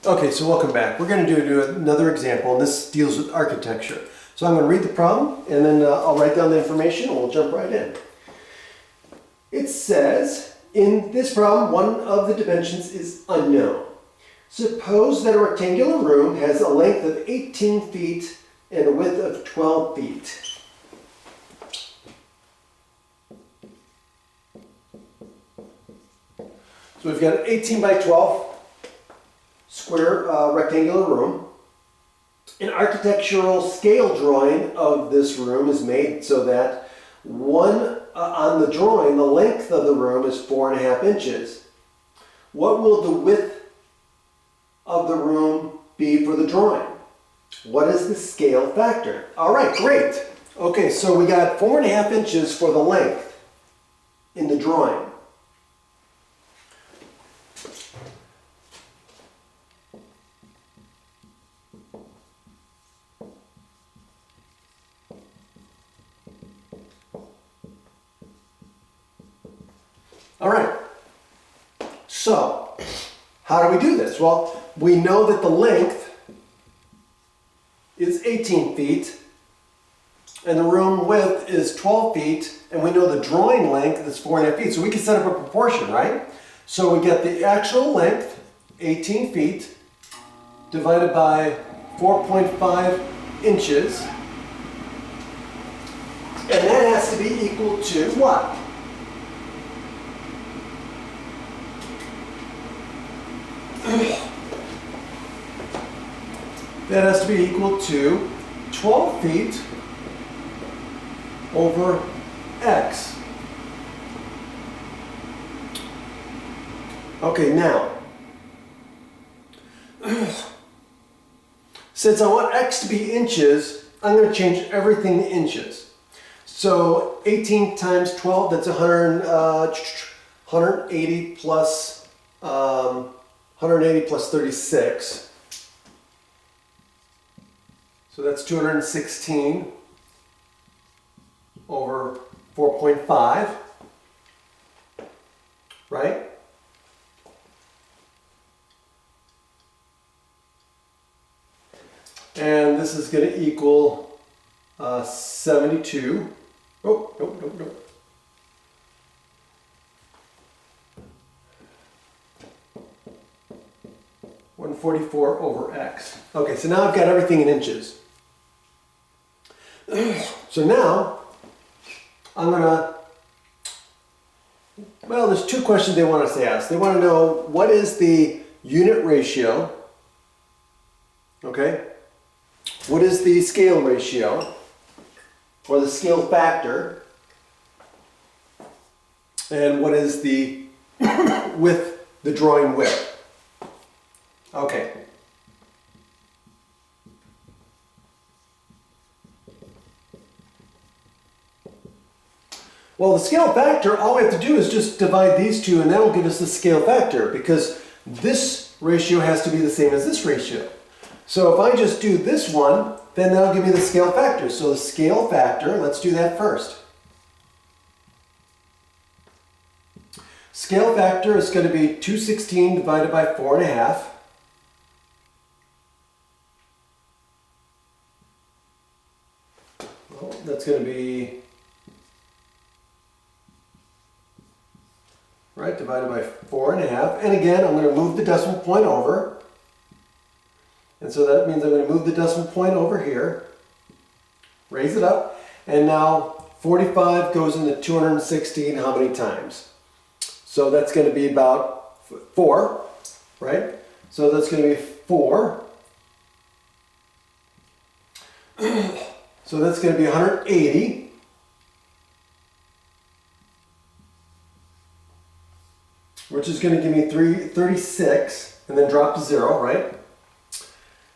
Okay, so welcome back. We're going to do another example, and this deals with architecture. So I'm going to read the problem, and then I'll write down the information, and we'll jump right in. It says, in this problem, one of the dimensions is unknown. Suppose that a rectangular room has a length of 18 feet and a width of 12 feet. So we've got an 18 by 12 square rectangular room. An architectural scale drawing of this room is made so that on the drawing, the length of the room is 4.5 inches. What will the width of the room be for the drawing? What is the scale factor? All right, great. Okay, so we got 4.5 inches for the length in the drawing. All right, so how do we do this? Well, we know that the length is 18 feet and the room width is 12 feet, and we know the drawing length is 4.5 feet, so we can set up a proportion, right? So we get the actual length, 18 feet, divided by 4.5 inches, and that has to be equal to what? That has to be equal to 12 feet over x. Okay, now, since I want x to be inches, I'm going to change everything to inches. So 18 times 12, that's 180 plus 36. So that's 216 over 4.5, right? And this is going to equal 72. Oh, no. 144 over x. Okay, so now I've got everything in inches. So now, I'm gonna, well, there's two questions they want us to ask. They want to know what is the unit ratio, okay? What is the scale ratio, or the scale factor? And what is the width, the drawing width? Okay. Well, the scale factor, all we have to do is just divide these two, and that'll give us the scale factor, because this ratio has to be the same as this ratio. So if I just do this one, then that'll give me the scale factor. So the scale factor, let's do that first. Scale factor is going to be 216 divided by 4.5. Well, that's going to be, right, divided by 4.5. And again, I'm going to move the decimal point over. And so that means I'm going to move the decimal point over here, raise it up, and now 45 goes into 216 how many times? So that's going to be about 4, right? So that's going to be 4. So that's going to be 180. Which is going to give me 36, and then drop to 0, right?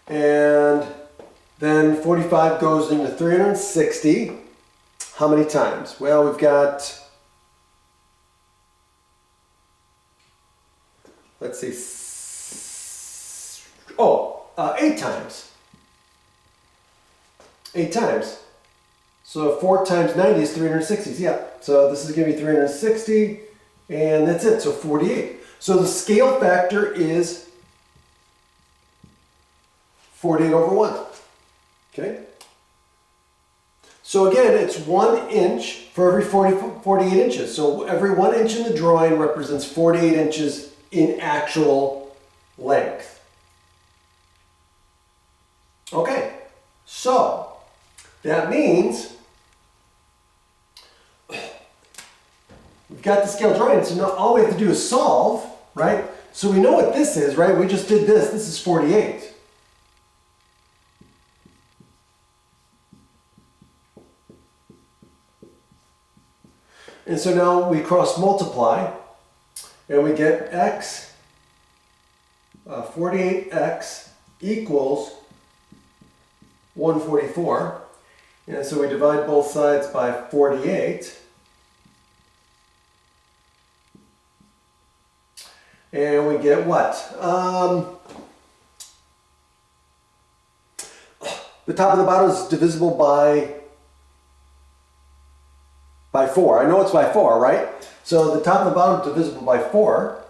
And then 45 goes into 360. How many times? Well, we've got, let's see, 8 times. 8 times. So 4 times 90 is 360. Yeah, so this is going to be 360, and that's it, so 48. So the scale factor is 48 over 1. Okay? So again, it's 1 inch for every 48 inches. So every 1 inch in the drawing represents 48 inches in actual length. Okay, so that means we've got the scale drawing, so now all we have to do is solve, right? So we know what this is, right? We just did this. This is 48. And so now we cross multiply, and we get x, 48x equals 144. And so we divide both sides by 48. And we get what? The top and the bottom is divisible by 4. I know it's by 4, right? So the top and the bottom is divisible by 4.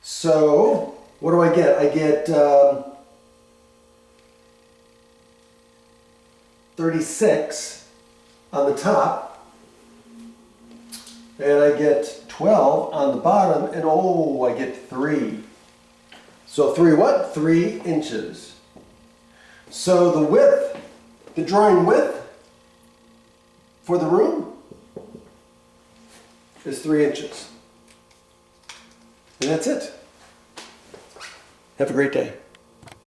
So what do I get? I get 36 on the top, and I get 12 on the bottom, and oh, I get 3. So 3 what? 3 inches. So the width, the drawing width for the room is 3 inches. And that's it. Have a great day.